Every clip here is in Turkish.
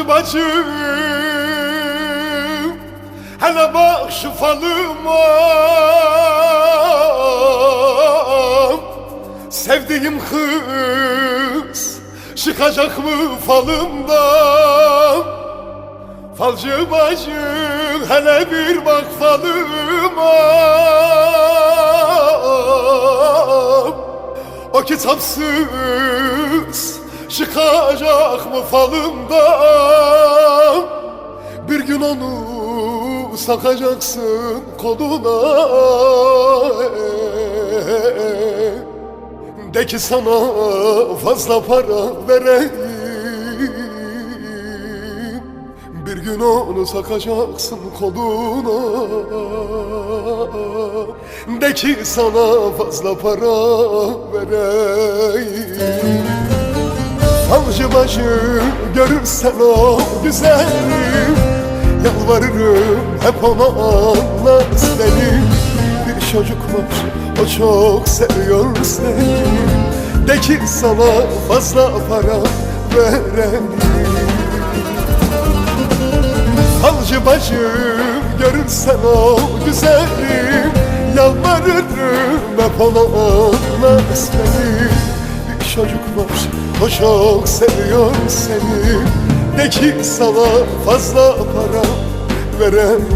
Falcı bacım, hele bak şu falıma. Sevdiğim kız çıkacak mı falımdan? Falcı bacım, hele bir bak falıma. O kitapsız çıkacak mı falımdan? Bir gün onu sakacaksın koluna. De ki sana fazla para vereyim. Bir gün onu sakacaksın koluna. De ki sana fazla para vereyim. Falcı bacı, görürsen o güzelim, yalvarırım hep ona anlat beni. Bir çocuk var, o çok seviyor seni. De ki sana fazla para vereyim. Falcı bacım, görürsen o güzelim, yalvarırım hep ona anlat beni. Bir çocuk var, o çok seviyor seni. De ki sana fazla para vereyim.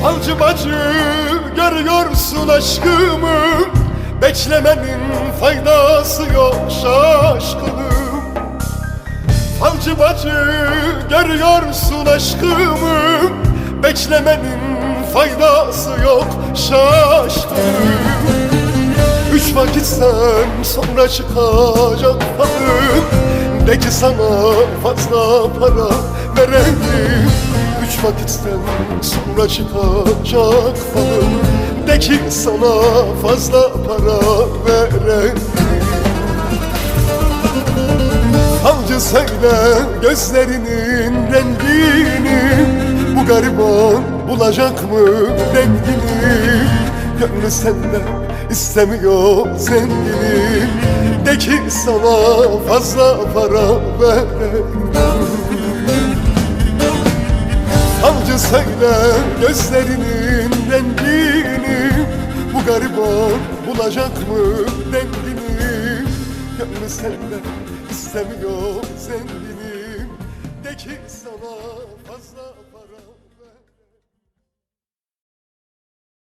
Falcı bacı, görüyorsun aşkımı, beklemenin faydası yok şaşkınım. Falcı bacı, görüyorsun aşkımı, beklemenin faydası yok şaşkınım. 3 vakitten sonra çıkacak falım. De ki sana fazla para vereyim. 3 vakitten sonra çıkacak falım. De ki sana fazla para vereyim. Falcı söyle gözlerinin rengini, bu gariban bulacak mı dengini? Gönlü senden istemiyor zengini. De ki sana fazla para vereyim. Falcı söyle gözlerinin rengini, bu gariban bulacak mı dengini? Gönlü senden istemiyor zengini. De ki sana fazla